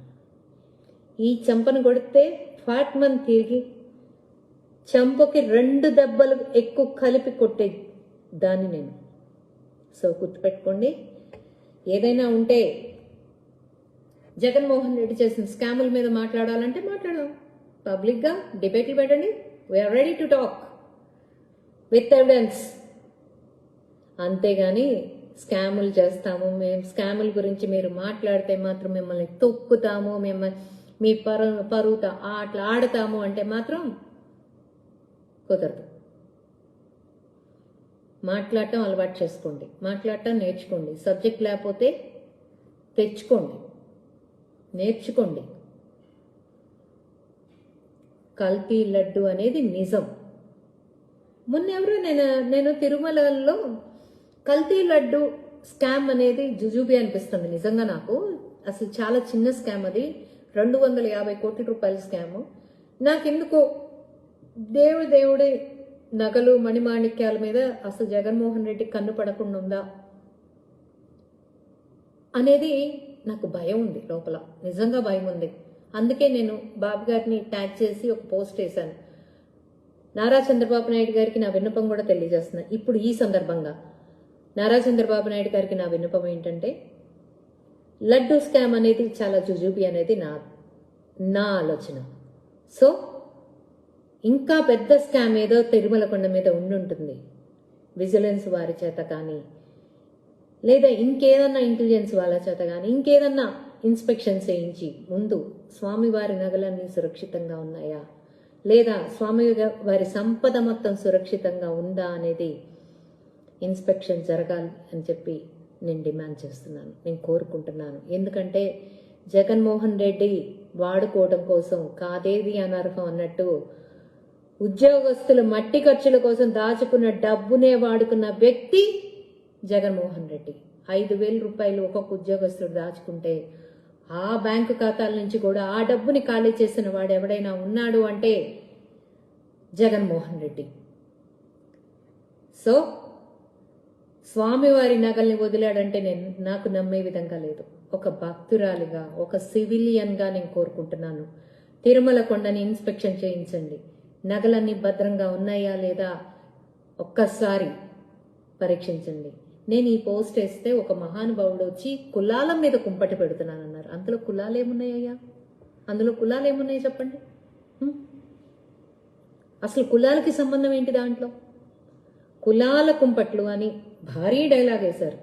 ఈ చెంపను కొడితే ఫాట్మన్ తిరిగి చెంపకి 2 దెబ్బలు ఎక్కువ కలిపి కొట్టే దాన్ని నేను. సో గుర్తుపెట్టుకోండి, ఏదైనా ఉంటే జగన్మోహన్ రెడ్డి చేసిన స్కాముల మీద మాట్లాడాలంటే మాట్లాడదాం, పబ్లిక్గా డిబేట్లు పెట్టండి. We're ready to talk with evidence. అంతేగాని స్కాములు చేస్తాము, మేము స్కాముల గురించి మీరు మాట్లాడితే మాత్రం మిమ్మల్ని తొక్కుతాము, మీ పరువుతో అట్లా ఆడతాము అంటే మాత్రం కుదరదు. మాట్లాడటం అలవాటు చేసుకోండి, మాట్లాడటం నేర్చుకోండి. సబ్జెక్ట్ లేకపోతే తెచ్చుకోండి, నేర్చుకోండి. కల్తీ లడ్డు అనేది నిజం. మొన్న ఎవరో నేను తిరుమలలో కల్తీ లడ్డు స్కామ్ అనేది జుజుబి అనిపిస్తుంది నిజంగా నాకు. అసలు చాలా చిన్న స్కామ్ అది, 250 కోట్ల రూపాయల స్కాము. నాకెందుకో దేవుడి నగలు మణిమాణిక్యాల మీద అసలు జగన్మోహన్ రెడ్డి కన్ను పడకుండా ఉందా అనేది నాకు భయం ఉంది లోపల, నిజంగా భయం ఉంది. అందుకే నేను బాబు గారిని ట్యాగ్ చేసి ఒక పోస్ట్ వేశాను. నారా చంద్రబాబు నాయుడు గారికి నా విన్నపం కూడా తెలియజేస్తున్నా ఇప్పుడు ఈ సందర్భంగా. నారా చంద్రబాబు నాయుడు గారికి నా విన్నపం ఏంటంటే, లడ్డూ స్కామ్ అనేది చాలా జుజుబి అనేది నా ఆలోచన. సో ఇంకా పెద్ద స్కామ్ ఏదో తిరుమల కొండ మీద ఉండుంటుంది, విజిలెన్స్ వారి చేత కానీ, లేదా ఇంకేదన్నా ఇంటెలిజెన్స్ వాళ్ళ చేత కానీ, ఇంకేదన్నా ఇన్స్పెక్షన్ చేయించి ముందు స్వామివారి నగలన్నీ సురక్షితంగా ఉన్నాయా, లేదా స్వామి వారి సంపద మొత్తం సురక్షితంగా ఉందా అనేది ఇన్స్పెక్షన్ జరగాలి అని చెప్పి నేను డిమాండ్ చేస్తున్నాను, నేను కోరుకుంటున్నాను. ఎందుకంటే జగన్మోహన్ రెడ్డి వాడుకోవడం కోసం కాదేది అనర్హం అన్నట్టు ఉద్యోగస్తుల మట్టి ఖర్చుల కోసం దాచుకున్న డబ్బునే వాడుకున్న వ్యక్తి జగన్మోహన్ రెడ్డి. 5,000 రూపాయలు ఒక్కొక్క ఉద్యోగస్తుడు దాచుకుంటే ఆ బ్యాంకు ఖాతాల నుంచి కూడా ఆ డబ్బుని ఖాళీ చేసిన వాడు ఎవడైనా ఉన్నాడు అంటే జగన్మోహన్ రెడ్డి. సో స్వామివారి నగల్ని వదిలాడంటే నాకు నమ్మే విధంగా లేదు. ఒక భక్తురాలిగా, ఒక సివిలియన్గా నేను కోరుకుంటున్నాను, తిరుమల కొండని ఇన్స్పెక్షన్ చేయించండి. నగలన్నీ భద్రంగా ఉన్నాయా లేదా ఒక్కసారి పరీక్షించండి. నేను ఈ పోస్ట్ వేస్తే ఒక మహానుభావుడు వచ్చి కులాల మీద కుంపటి పెడుతున్నానన్నారు. అందులో కులాలు ఏమున్నాయ్యా? అందులో కులాలు ఏమున్నాయి చెప్పండి? అసలు కులాలకి సంబంధం ఏంటి దాంట్లో? కులాల కుంపట్లు అని భారీ డైలాగ్ వేశారు.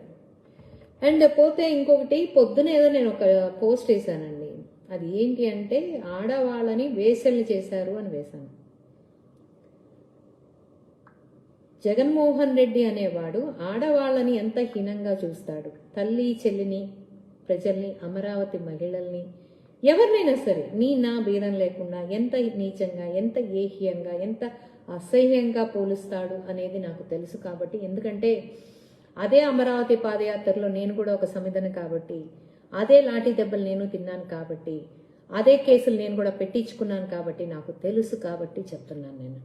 అండ్ పోతే ఇంకొకటి, పొద్దున ఏదో నేను ఒక పోస్ట్ వేసానండి, అది ఏంటి అంటే ఆడవాళ్ళని వేసల్ని చేశారు అని వేశాను. జగన్మోహన్ రెడ్డి అనేవాడు ఆడవాళ్ళని ఎంత హీనంగా చూస్తాడు. తల్లి చెల్లిని, ప్రజల్ని, అమరావతి మహిళల్ని, ఎవరినైనా సరే నా భేదం లేకుండా ఎంత నీచంగా, ఎంత ఏహ్యంగా, ఎంత అసహ్యంగా పోలుస్తాడు అనేది నాకు తెలుసు. కాబట్టి ఎందుకంటే అదే అమరావతి పాదయాత్రలో నేను కూడా ఒక సమిధను కాబట్టి అదే లాఠీ దెబ్బలు నేను తిన్నాను కాబట్టి, అదే కేసులు నేను కూడా పెట్టించుకున్నాను కాబట్టి, నాకు తెలుసు కాబట్టి చెప్తున్నాను. నేను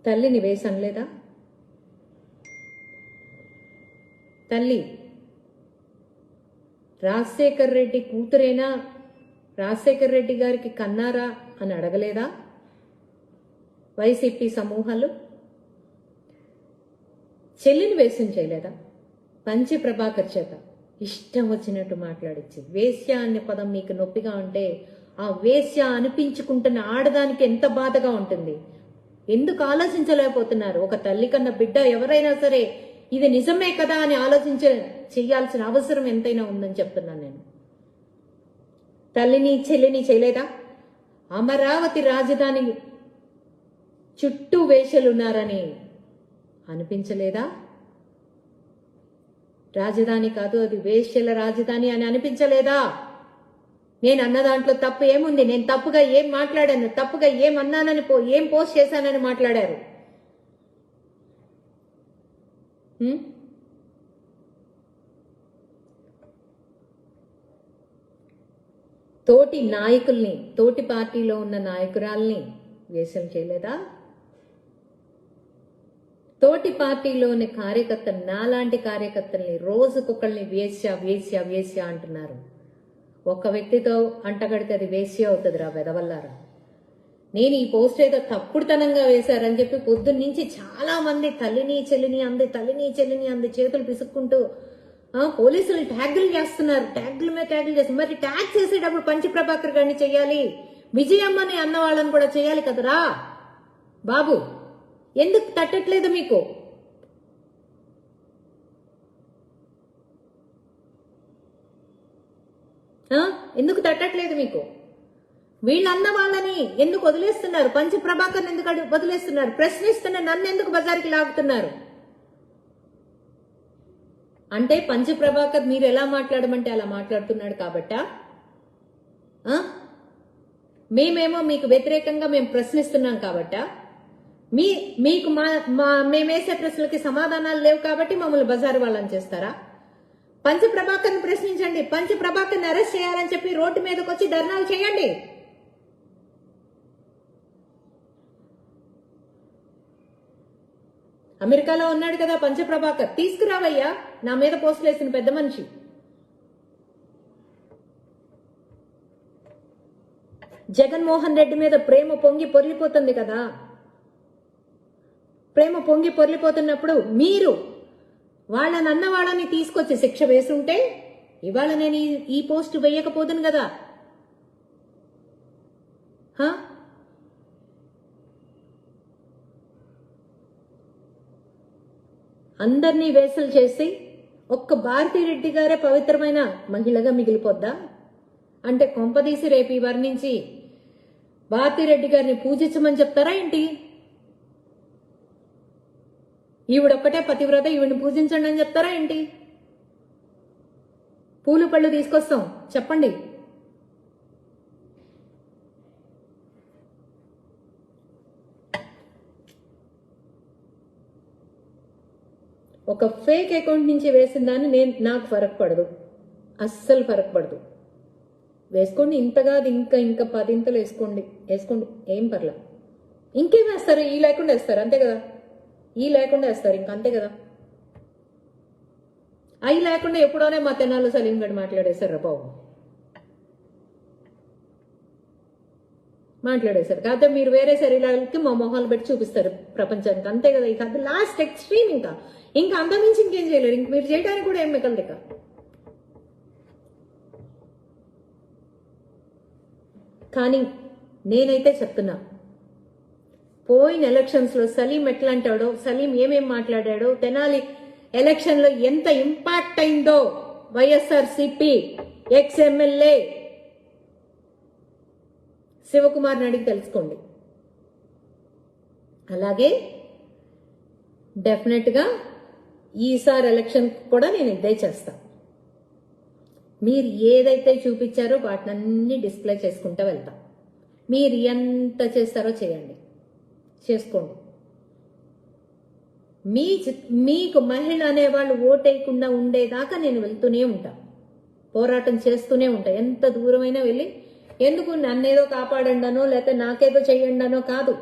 తల్లిని వేసనలేదా? తల్లి రాజశేఖర్ రెడ్డి కూతురైనా రాజశేఖర్ రెడ్డి గారికి కన్నారా అని అడగలేదా వైసీపీ సమూహాలు? చెల్లిని వేసం చేయలేదా? పంచి ప్రభాకర్ చేత ఇష్టం వచ్చినట్టు మాట్లాడించి, వేశ్య అనే పదం మీకు నొప్పిగా ఉంటే ఆ వేశ్య అనిపించుకుంటున్న ఆడదానికి ఎంత బాధగా ఉంటుంది. ఎందుకు ఆలోచించలేకపోతున్నారు? ఒక తల్లి కన్నా బిడ్డ ఎవరైనా సరే ఇది నిజమే కదా అని చెయ్యాల్సిన అవసరం ఎంతైనా ఉందని చెప్తున్నాను నేను. తల్లిని చెల్లిని చేయలేదా? అమరావతి రాజధాని చుట్టూ వేశ్యలున్నారని అనిపించలేదా? రాజధాని కాదు, అది వేశ్యల రాజధాని అని అనిపించలేదా? నేను అన్న దాంట్లో తప్పు ఏముంది? నేను తప్పుగా ఏం మాట్లాడాను, తప్పుగా ఏం అన్నానని ఏం పోస్ట్ చేశానని మాట్లాడారు? తోటి నాయకుల్ని, తోటి పార్టీలో ఉన్న నాయకురాల్ని వేషం చేయలేదా? తోటి పార్టీలోని కార్యకర్త, నాలాంటి కార్యకర్తల్ని రోజుకొకళ్ళని వేశ్య వేశ్య వేశ్య అంటున్నారు. ఒక్క వ్యక్తితో అంటగడితే అది వేశ్య అవుతుంది రా వెదవల్లారా. నేను ఈ పోస్ట్ ఏదో తప్పుడుతనంగా వేశారని చెప్పి పొద్దున్నుంచి చాలా మంది తల్లిని చెల్లిని అంది చేతులు పిసుక్కుంటూ పోలీసులు ట్యాగులు చేస్తున్నారు. ట్యాగుల మీద ట్యాగులు చేస్తున్నారు. మరి ట్యాగ్ చేసేటప్పుడు పంచి ప్రభాకర్ గారిని చెయ్యాలి, విజయమ్మని అన్న వాళ్ళని కూడా చేయాలి కదరా బాబు. ఎందుకు తట్టట్లేదు మీకు? ఎందుకు తట్టట్లేదు మీకు? వీళ్ళన్న వాళ్ళని ఎందుకు వదిలేస్తున్నారు? పంచి ప్రభాకర్ ఎందుకు వదిలేస్తున్నారు? ప్రశ్నిస్తున్న నన్ను ఎందుకు బజార్కి లాగుతున్నారు? అంటే పంచి ప్రభాకర్ మీరు ఎలా మాట్లాడమంటే అలా మాట్లాడుతున్నాడు కాబట్టా? మేమేమో మీకు వ్యతిరేకంగా మేము ప్రశ్నిస్తున్నాం కాబట్టా? మీకు మేమేసే ప్రశ్నలకి సమాధానాలు లేవు కాబట్టి మమ్మల్ని బజారు వాళ్ళని చేస్తారా? పంచి ప్రభాకర్ని ప్రశ్నించండి. పంచి ప్రభాకర్ని అరెస్ట్ చేయాలని చెప్పి రోడ్డు మీదకి వచ్చి ధర్నాలు చేయండి. అమెరికాలో ఉన్నాడు కదా పంచి ప్రభాకర్, తీసుకురావయ్యా నా మీద పోస్టులు వేసిన పెద్ద మనిషి. జగన్మోహన్ రెడ్డి మీద ప్రేమ పొంగి పొర్లిపోతుంది కదా. ప్రేమ పొంగి పొర్లిపోతున్నప్పుడు మీరు వాళ్ళని వాళ్ళని తీసుకొచ్చి శిక్ష వేసుంటే ఇవాళ నేను ఈ పోస్ట్ వేయకపోదును కదా. అందరినీ వేసలు చేసి ఒక్క భారతిరెడ్డి గారే పవిత్రమైన మహిళగా మిగిలిపోద్దా? అంటే కొంపదీసి రేపు ఈ వర్ణించి భారతిరెడ్డి గారిని పూజించమని చెప్తారా ఏంటి? ఈవిడొక్కటే పతివ్రత, ఈవిడిని పూజించండి అని చెప్తారా ఏంటి? పూలు పళ్ళు తీసుకొస్తాం చెప్పండి. ఒక ఫేక్ అకౌంట్ నుంచి వేసిన దాన్ని నాకు ఫరక్ పడదు, అస్సలు ఫరక్ పడదు. వేసుకోండి, ఇంతగా ఇంకా 10 వేసుకోండి, ఏం పర్లా. ఇంకేం వేస్తారు? ఈ లేకుండా వేస్తారు అంతే కదా. ఈ లేకుండా వేస్తారు ఇంకా అంతే కదా. అవి లేకుండా ఎప్పుడోనే మా తెనాలు సలీం గడు మాట్లాడేశారు రా బాబు, మాట్లాడేశారు. కాకపోతే మీరు వేరే శరీరాలకి మా మొహాలు పెట్టి చూపిస్తారు ప్రపంచానికి అంతే కదా. ఇక అది లాస్ట్ ఎక్స్ట్రీమ్. ఇంకా అంతమించి ఇంకేం చేయలేరు. ఇంక మీరు చేయడానికి కూడా ఏం మిగలదు ఇక. కానీ నేనైతే చెప్తున్నా, పోయిన ఎలక్షన్స్ లో సలీం ఎట్లా అంటాడో, సలీం ఏమేం మాట్లాడాడో, తెనాలి ఎలక్షన్ లో ఎంత ఇంపాక్ట్ అయిందో వైఎస్ఆర్సీపీ ఎక్స్ ఎమ్మెల్యే శివకుమార్ని అడిగి తెలుసుకోండి. అలాగే డెఫినెట్ గా ఈసారి ఎలక్షన్ కూడా నేను ఇదే చేస్తా. మీరు ఏదైతే చూపించారో వాటినన్నీ డిస్ప్లే చేసుకుంటూ వెళ్తా. మీరు ఎంత చేస్తారో చేయండి, చేసుకోండి. మీకు మహిళ అనేవాళ్ళు ఓటేయకుండా ఉండేదాకా నేను వెళ్తూనే ఉంటా. పోరాటం చేస్తూనే ఉంటా. ఎంత దూరమైనా వెళ్ళి, ఎందుకు నన్నేదో కాపాడండనో లేకపోతే నాకేదో చెయ్యండనో కాదు,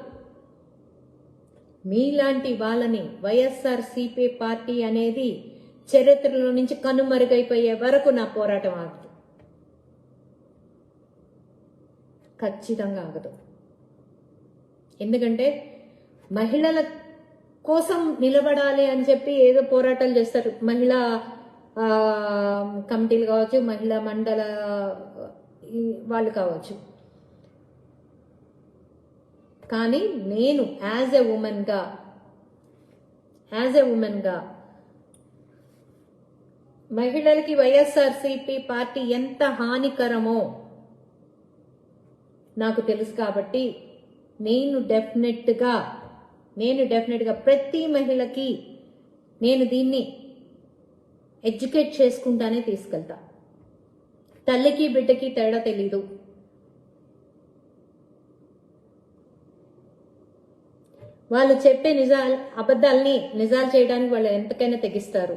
మీలాంటి వాళ్ళని వైఎస్ఆర్సీపీ పార్టీ అనేది చరిత్రలో నుంచి కనుమరుగైపోయే వరకు నా పోరాటం ఆగదు, ఖచ్చితంగా ఆగదు. ఎందుకంటే మహిళల కోసం నిలబడాలి అని చెప్పి ఏదో పోరాటాలు చేస్తారు, మహిళా కమిటీలు కావచ్చు, మహిళా మండల వాళ్ళు కావచ్చు. కానీ నేను యాజ్ ఎ ఉమెన్గా మహిళలకి వైఎస్ఆర్సీపీ పార్టీ ఎంత హానికరమో నాకు తెలుసు. కాబట్టి నేను డెఫినెట్గా ప్రతి మహిళకి నేను దీన్ని ఎడ్యుకేట్ చేసుకుంటానే తీసుకెళ్తా. తల్లికి బిడ్డకి తేడా తెలీదు. వాళ్ళు చెప్పే అబద్ధాలని నిజాలు చేయడానికి వాళ్ళు ఎంతకైనా తెగిస్తారు.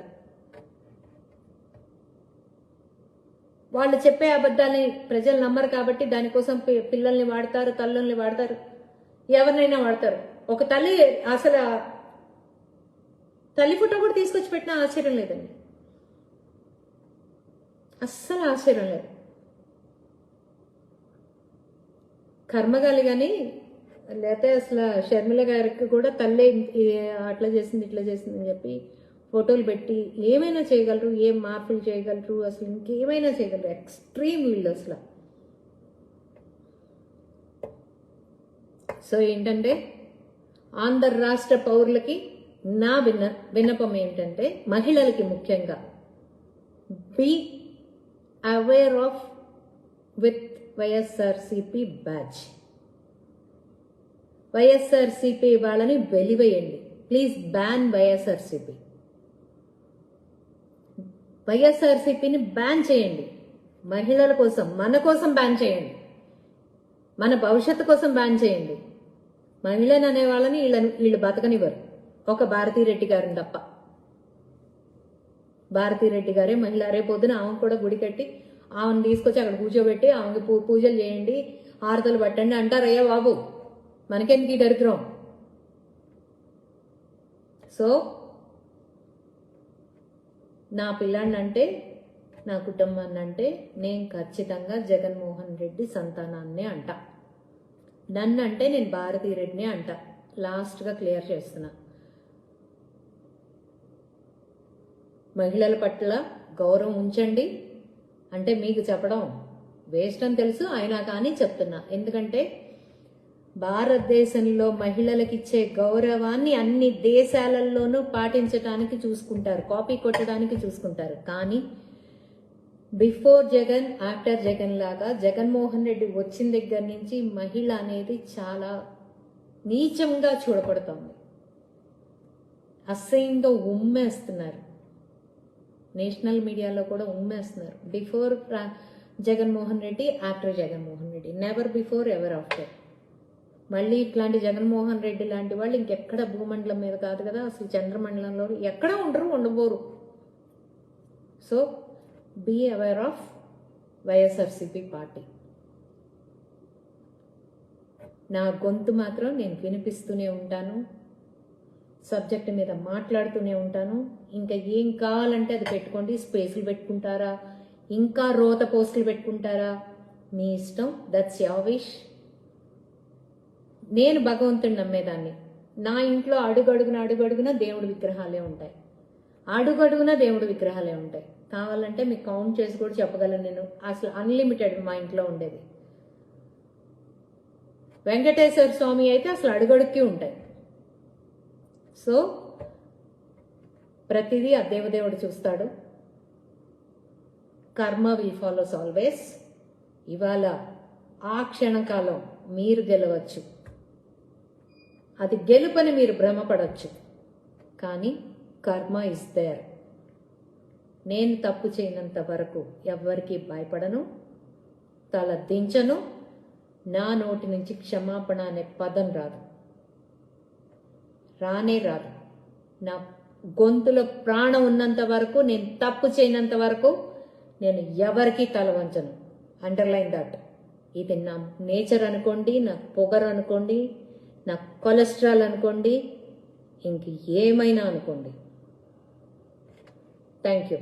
వాళ్ళు చెప్పే అబద్ధాలని ప్రజలు నమ్మరు కాబట్టి దానికోసం పిల్లల్ని వాడతారు, తల్లుల్ని వాడతారు, ఎవరినైనా వాడతారు. ఒక తల్లి అసలు తల్లి ఫోటో కూడా తీసుకొచ్చి పెట్టినా ఆశ్చర్యం లేదండి, అస్సలు ఆశ్చర్యం లేదు. కర్మగాలి కానీ లేకపోతే అసలు షర్మిల గారికి కూడా తల్లే అట్లా చేసింది ఇట్లా చేసింది అని చెప్పి ఫోటోలు పెట్టి ఏమైనా చేయగలరు, ఏం మార్పులు చేయగలరు, అసలు ఇంకేమైనా చేయగలరు. ఎక్స్ట్రీమ్ వీళ్ళు అసలు. సో ఏంటంటే ఆంధ్ర రాష్ట్ర పౌరులకి నా విన్నపం ఏంటంటే, మహిళలకి ముఖ్యంగా be aware of with YSRCP batch. YSRCP వాళ్ళని వెలివేయండి ప్లీజ్. బ్యాన్ వైఎస్ఆర్సీపీ. వైఎస్ఆర్సీపీని బ్యాన్ చేయండి. మహిళల కోసం, మన కోసం బ్యాన్ చేయండి, మన భవిష్యత్తు కోసం బ్యాన్ చేయండి. మహిళను అనే వాళ్ళని వీళ్ళు బతకనివ్వరు, ఒక భారతీరెడ్డి గారిని తప్ప. భారతీరెడ్డి గారే మహిళ. రేపొద్దున ఆమె కూడా గుడి కట్టి ఆమెను తీసుకొచ్చి అక్కడ కూర్చోబెట్టి ఆమెకి పూజలు చేయండి, హారతలు పట్టండి అంటారయ్యా బాబు, మనకెందుకు ఈ దరిద్రం? సో నా పిల్లాన్ని అంటే, నా కుటుంబాన్ని అంటే నేను ఖచ్చితంగా జగన్మోహన్ రెడ్డి సంతానాన్నే అంట. నన్ను అంటే నేను భారతీరెడ్డినే అంట. లాస్ట్గా క్లియర్ చేస్తున్నా. మహిళల పట్ల గౌరవం ఉంచండి అంటే మీకు చెప్పడం వేస్ట్ అని తెలుసు, అయినా కానీ చెప్తున్నా. ఎందుకంటే భారతదేశంలో మహిళలకు ఇచ్చే గౌరవాన్ని అన్ని దేశాలలోనూ పాటించడానికి చూసుకుంటారు, కాపీ కొట్టడానికి చూసుకుంటారు. కానీ బిఫోర్ జగన్, ఆఫ్టర్ జగన్ లాగా జగన్మోహన్ రెడ్డి వచ్చిన దగ్గర నుంచి మహిళ అనేది చాలా నీచంగా చూడబడుతోంది. అసహ్యంగా ఉమ్మేస్తున్నారు. నేషనల్ మీడియాలో కూడా ఉమ్మేస్తున్నారు. Before Jaganmohan Reddy, after Jaganmohan Reddy, never before ever after. మళ్ళీ ఇట్లాంటి జగన్మోహన్ రెడ్డి లాంటి వాళ్ళు ఇంకెక్కడ భూమండలం మీద కాదు కదా, అసలు చంద్రమండలంలో ఎక్కడ ఉండబోరు. So be aware of YSRCP party. నా గొంతు మాత్రం నేను వినిపిస్తూనే ఉంటాను, సబ్జెక్ట్ మీద మాట్లాడుతూనే ఉంటాను. ఇంకా ఏం కావాలంటే అది పెట్టుకోండి. స్పేసులు పెట్టుకుంటారా, ఇంకా రోత పోస్టులు పెట్టుకుంటారా, మీ ఇష్టం, దట్స్ యువర్ విష్. నేను భగవంతుని నమ్మేదాన్ని. నా ఇంట్లో అడుగడుగున దేవుడి విగ్రహాలే ఉంటాయి, అడుగడుగున దేవుడి విగ్రహాలే ఉంటాయి. కావాలంటే మీకు కౌంట్ చేసి కూడా చెప్పగలను నేను. అసలు అన్లిమిటెడ్ మా ఇంట్లో ఉండేది. వెంకటేశ్వర స్వామి అయితే అసలు అడుగడుక్కి ఉంటాయి. సో ప్రతిదీ ఆ దేవదేవుడు చూస్తాడు. కర్మ విల్ ఫాలోస్ ఆల్వేస్. ఇవాళ ఆ క్షణకాలం మీరు గెలవచ్చు, అది గెలుపని మీరు భ్రమపడవచ్చు, కానీ కర్మ ఇస్ దేర్. నేను తప్పు చేయనంత వరకు ఎవ్వరికీ భయపడను, తల దించను. నా నోటి నుంచి క్షమాపణ అనే పదం రాదు, రానే రాదు. నా గొంతులో ప్రాణం ఉన్నంత వరకు, నేను తప్పు చేయనంత వరకు నేను ఎవరికీ తల వంచను. Underline that. ఇది నా నేచర్ అనుకోండి, నా పొగరు అనుకోండి, నా కొలెస్ట్రాల్ అనుకోండి, ఇంక ఏమైనా అనుకోండి. Thank you.